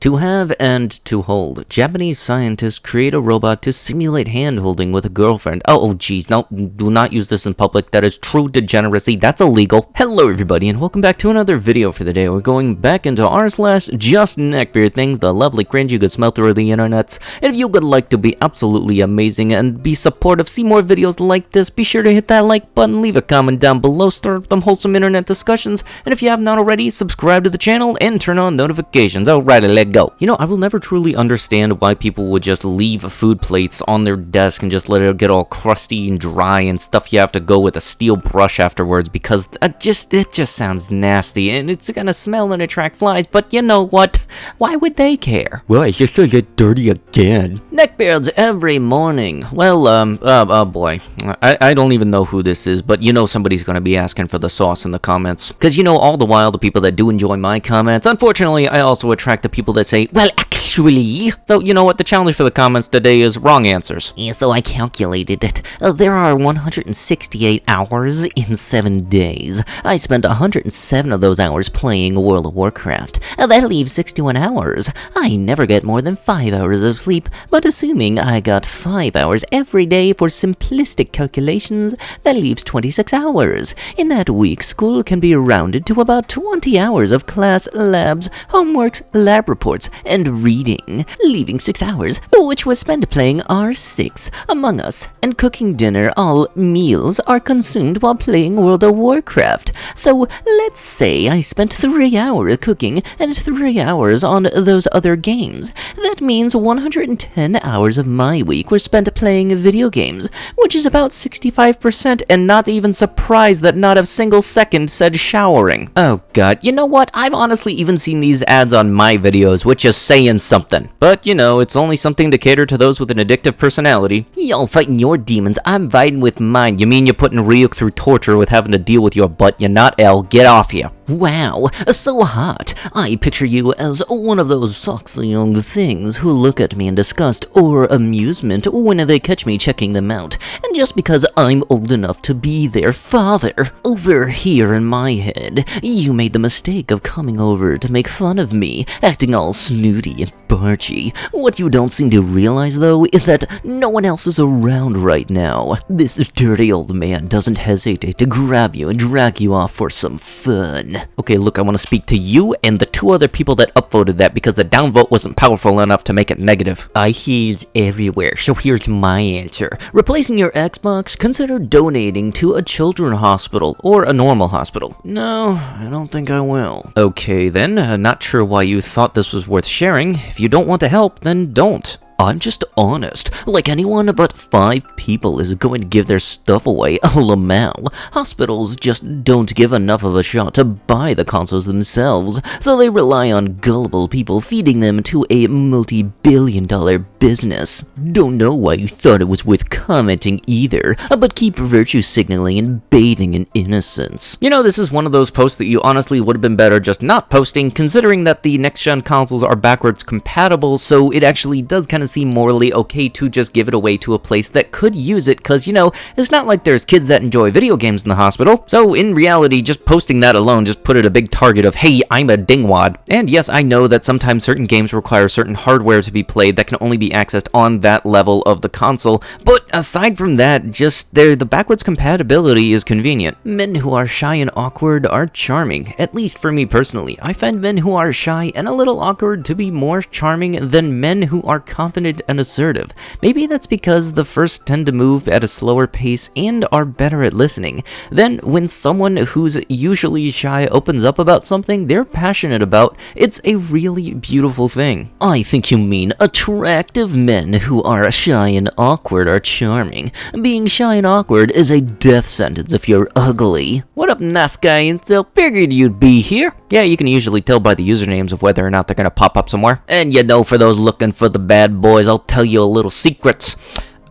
To have and to hold. Japanese scientists create a robot to simulate hand-holding with a girlfriend. Oh, geez, no, do not use this in public. That is true degeneracy. That's illegal. Hello, everybody, and welcome back to another video for the day. We're going back into r/just neckbeard things, the lovely cringe you could smell through the internets. And if you would like to be absolutely amazing and be supportive, see more videos like this, be sure to hit that like button, leave a comment down below, start some wholesome internet discussions, and if you have not already, subscribe to the channel and turn on notifications. Alrighty, let's go. You know, I will never truly understand why people would just leave food plates on their desk and just let it get all crusty and dry and stuff you have to go with a steel brush afterwards, because it just sounds nasty and it's gonna smell and attract flies. But you know what? Why would they care? Well, it's just gonna get dirty again. Neckbeards every morning. Well, oh boy. I don't even know who this is, but you know somebody's gonna be asking for the sauce in the comments. Because you know, all the while, the people that do enjoy my comments, unfortunately, I also attract the people that say, well, actually. So, you know what? The challenge for the comments today is wrong answers. Yeah, so I calculated it. There are 168 hours in 7 days. I spent 107 of those hours playing World of Warcraft. That leaves 61 hours. I never get more than 5 hours of sleep, but assuming I got 5 hours every day for simplistic calculations, that leaves 26 hours. In that week, school can be rounded to about 20 hours of class, labs, homeworks, lab reports, and reading, leaving 6 hours, which was spent playing R6, Among Us, and cooking dinner. All meals are consumed while playing World of Warcraft. So let's say I spent 3 hours cooking and 3 hours on those other games. That means 110 hours of my week were spent playing video games, which is about 65%, and not even surprised that not a single second said showering. Oh god, you know what? I've honestly even seen these ads on my videos, which is saying something. But, you know, it's only something to cater to those with an addictive personality. Y'all fighting your demons, I'm Fighting with mine. You mean you're putting Ryuk through torture with having to deal with your butt? You're not L. Get off here. Wow, so hot. I picture you as one of those sexy young things who look at me in disgust or amusement when they catch me checking them out. And just because I'm old enough to be their father, over here in my head, you made the mistake of coming over to make fun of me, acting all snooty and bargy. What you don't seem to realize, though, is that no one else is around right now. This dirty old man doesn't hesitate to grab you and drag you off for some fun. Okay, look, I want to speak to you and the 2 other people that upvoted that because the downvote wasn't powerful enough to make it negative. I he's everywhere, so here's my answer. Replacing your Xbox, consider donating to a children's hospital or a normal hospital. No, I don't think I will. Okay then, not sure why you thought this was worth sharing. If you don't want to help, then don't. I'm just honest. Like anyone but 5 people is going to give their stuff away a lamau. Hospitals just don't give enough of a shot to buy the consoles themselves, so they rely on gullible people feeding them to a multi-billion-dollar business. Don't know why you thought it was worth commenting either, but keep virtue signaling and bathing in innocence. You know, this is one of those posts that you honestly would have been better just not posting, considering that the next-gen consoles are backwards compatible, so it actually does kind of seem morally okay to just give it away to a place that could use it, because, you know, it's not like there's kids that enjoy video games in the hospital. So in reality, just posting that alone just put it a big target of, hey, I'm a dingwad. And yes, I know that sometimes certain games require certain hardware to be played that can only be accessed on that level of the console, but aside from that, just the backwards compatibility is convenient. Men who are shy and awkward are charming, at least for me personally. I find men who are shy and a little awkward to be more charming than men who are confident and assertive. Maybe that's because the first tend to move at a slower pace and are better at listening. Then, when someone who's usually shy opens up about something they're passionate about, it's a really beautiful thing. I think you mean attractive men who are shy and awkward are charming. Being shy and awkward is a death sentence if you're ugly. What up, nice guy incel? Figured you'd be here. Yeah, you can usually tell by the usernames of whether or not they're gonna pop up somewhere. And you know, for those looking for the bad boys, I'll tell you a little secret.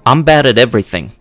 I'm bad at everything.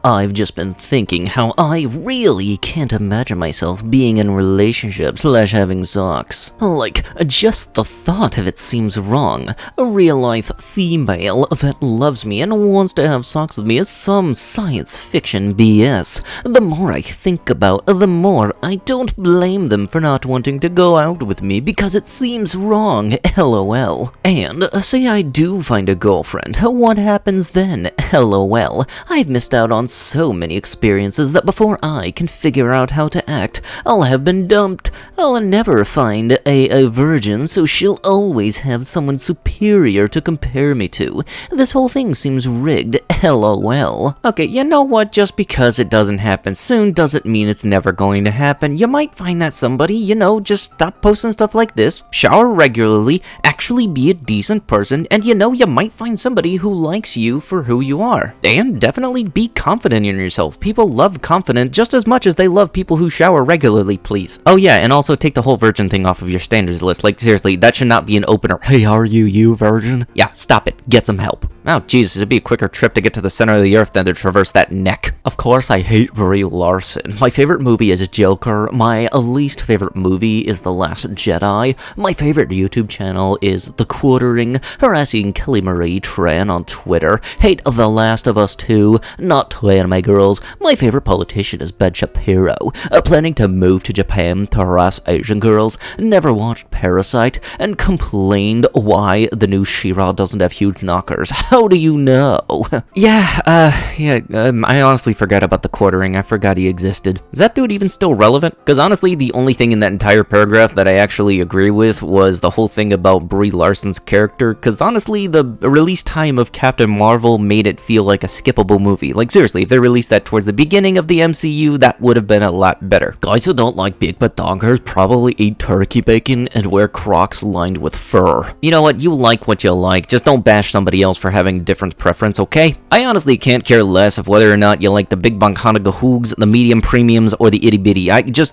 I've just been thinking how I really can't imagine myself being in relationships / having sex. Like, just the thought of it seems wrong. A real-life female that loves me and wants to have sex with me is some science fiction BS. The more I think about it, the more I don't blame them for not wanting to go out with me because it seems wrong, lol. And say I do find a girlfriend, what happens then, lol? I've missed out on so many experiences that before I can figure out how to act, I'll have been dumped. I'll never find a virgin, so she'll always have someone superior to compare me to. This whole thing seems rigged, lol. Okay, you know what? Just because it doesn't happen soon doesn't mean it's never going to happen. You might find that somebody, just stop posting stuff like this, shower regularly, actually be a decent person, and you might find somebody who likes you for who you are. And definitely be confident in yourself. People love confident just as much as they love people who shower regularly, please. Oh yeah, and also take the whole virgin thing off of your standards list. Like, seriously, that should not be an opener. Hey, are you virgin? Yeah, stop it. Get some help. Oh, Jesus, it'd be a quicker trip to get to the center of the earth than to traverse that neck. Of course, I hate Brie Larson. My favorite movie is Joker. My least favorite movie is The Last Jedi. My favorite YouTube channel is The Quartering, harassing Kelly Marie Tran on Twitter. Hate The Last of Us 2, not Tran, my girls. My favorite politician is Ben Shapiro, planning to move to Japan to harass Asian girls. Never watched Parasite, and complained why the new She-Ra doesn't have huge knockers. How do you know? I honestly forgot about The Quartering. I forgot he existed. Is that dude even still relevant? Because honestly, the only thing in that entire paragraph that I actually agree with was the whole thing about Brie Larson's character, because honestly, the release time of Captain Marvel made it feel like a skippable movie. Like, seriously, if they released that towards the beginning of the MCU, that would have been a lot better. Guys who don't like Big Badongas probably eat turkey bacon and wear Crocs lined with fur. You know what? You like what you like. Just don't bash somebody else for having a different preference, okay? I honestly can't care less of whether or not you like the Big Bancanaga Hoogs, the medium premiums, or the itty bitty.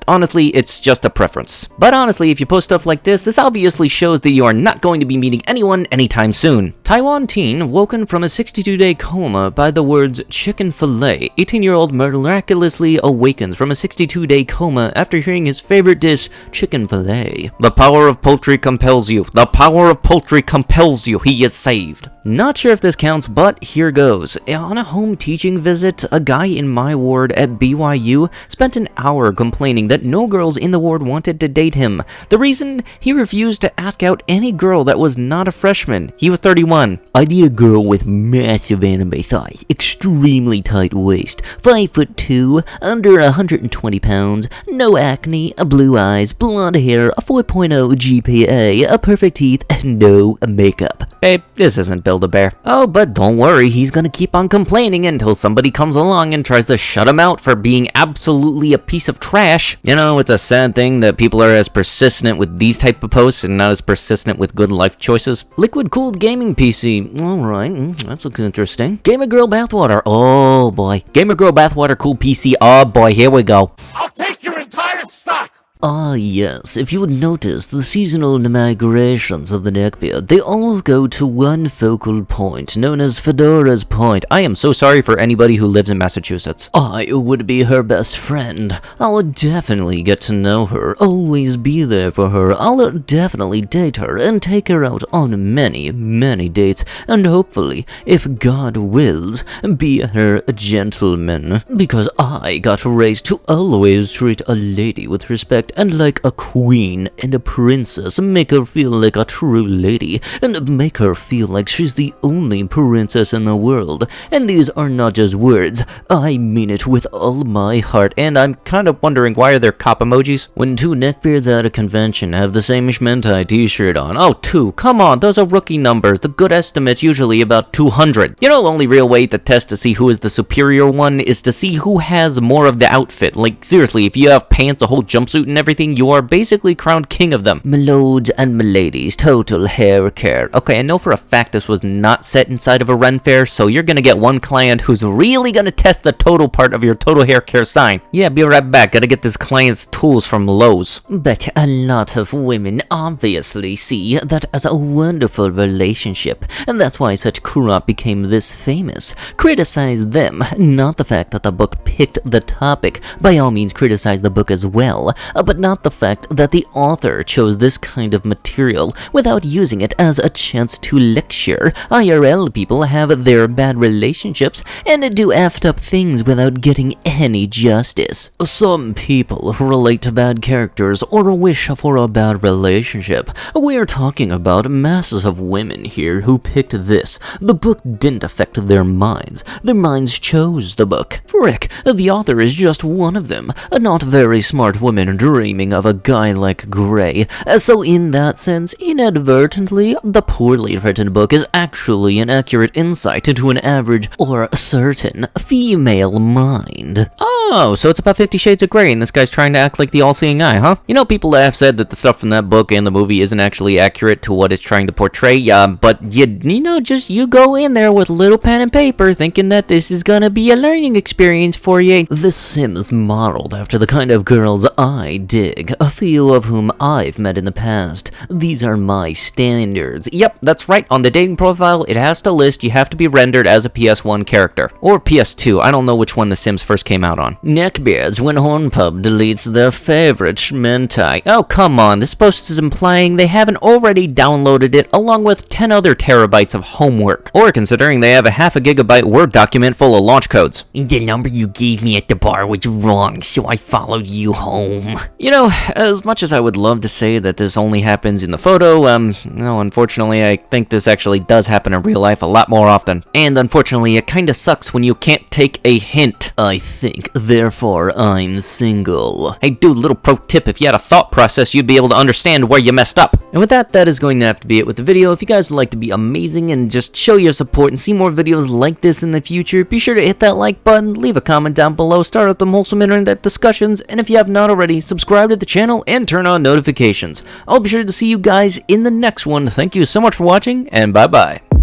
Honestly, it's just a preference. But honestly, if you post stuff like this obviously shows that you are not going to be meeting anyone anytime soon. Taiwan teen woken from a 62-day coma by the words chicken fillet. 18-year-old miraculously awakens from a 62-day coma after hearing his favorite dish, chicken fillet. The power of poultry compels you. The power of poultry compels you. He is saved. Not sure if this counts, but here goes. On a home teaching visit, a guy in my ward at BYU spent an hour complaining that no girls in the ward wanted to date him. The reason? He refused to ask out any girl that was not a freshman. He was 31. I need a girl with massive anime thighs, extremely tight waist, 5'2", under 120 pounds, no acne, blue eyes, blonde hair, a 4.0 GPA, a perfect teeth, and no makeup. Babe, this isn't Build-A-Bear. Oh, but don't worry, he's gonna keep on complaining until somebody comes along and tries to shut him out for being absolutely a piece of trash. It's a sad thing that people are as persistent with these type of posts and not as persistent with good life choices. Liquid-cooled gaming PC. Alright, that looks interesting. Gamer Girl Bathwater. Oh boy. Gamer Girl Bathwater cool PC. Oh boy, here we go. I'll take your entire stock! Ah yes, if you would notice, the seasonal migrations of the neckbeard, they all go to one focal point, known as Fedora's Point. I am so sorry for anybody who lives in Massachusetts. I would be her best friend. I'll definitely get to know her, always be there for her. I'll definitely date her and take her out on many, many dates, and hopefully, if God wills, be her gentleman. Because I got raised to always treat a lady with respect and like a queen and a princess, make her feel like a true lady, and make her feel like she's the only princess in the world. And these are not just words, I mean it with all my heart. And I'm kind of wondering, why are there cop emojis? When two neckbeards at a convention have the same Ishmentai t-shirt on. Oh, 2, come on, those are rookie numbers. The good estimate's usually about 200. The only real way to test to see who is the superior one is to see who has more of the outfit. Like, seriously, if you have pants, a whole jumpsuit, and everything, you are basically crowned king of them. Milords and miladies, total hair care. Okay, I know for a fact this was not set inside of a Ren fair, so you're gonna get one client who's really gonna test the total part of your total hair care sign. Yeah, be right back. Gotta get this client's tools from Lowe's. But a lot of women obviously see that as a wonderful relationship, and that's why such crap became this famous. Criticize them, not the fact that the book picked the topic. By all means, criticize the book as well, but not the fact that the author chose this kind of material without using it as a chance to lecture. IRL people have their bad relationships and do effed up things without getting any justice. Some people relate to bad characters or wish for a bad relationship. We're talking about masses of women here who picked this. The book didn't affect their minds. Their minds chose the book. Frick, the author is just one of them. A not very smart woman dreaming of a guy like Gray. So in that sense, inadvertently, the poorly written book is actually an accurate insight into an average or certain female mind. Oh, so it's about 50 Shades of Grey, and this guy's trying to act like the all-seeing eye, huh? You know, people have said that the stuff from that book and the movie isn't actually accurate to what it's trying to portray, but you go in there with a little pen and paper thinking that this is gonna be a learning experience for you. The Sims modeled after the kind of girls I dig, a few of whom I've met in the past. These are my standards. Yep, that's right. On the dating profile, it has to list you have to be rendered as a PS1 character. Or PS2, I don't know which one The Sims first came out on. Neckbeards when Hornpub deletes their favorite schmentai. Oh, come on, this post is implying they haven't already downloaded it along with 10 other terabytes of homework. Or considering they have a half a gigabyte Word document full of launch codes. The number you gave me at the bar was wrong, so I followed you home. You know, as much as I would love to say that this only happens in the photo, no, unfortunately, I think this actually does happen in real life a lot more often. And unfortunately, it kinda sucks when you can't take a hint. I think, therefore I'm single. Hey dude, little pro tip, if you had a thought process, you'd be able to understand where you messed up. And with that, that is going to have to be it with the video. If you guys would like to be amazing and just show your support and see more videos like this in the future, be sure to hit that like button, leave a comment down below, start up some wholesome internet discussions, and if you have not already, subscribe to the channel and turn on notifications. I'll be sure to see you guys in the next one. Thank you so much for watching, and bye-bye.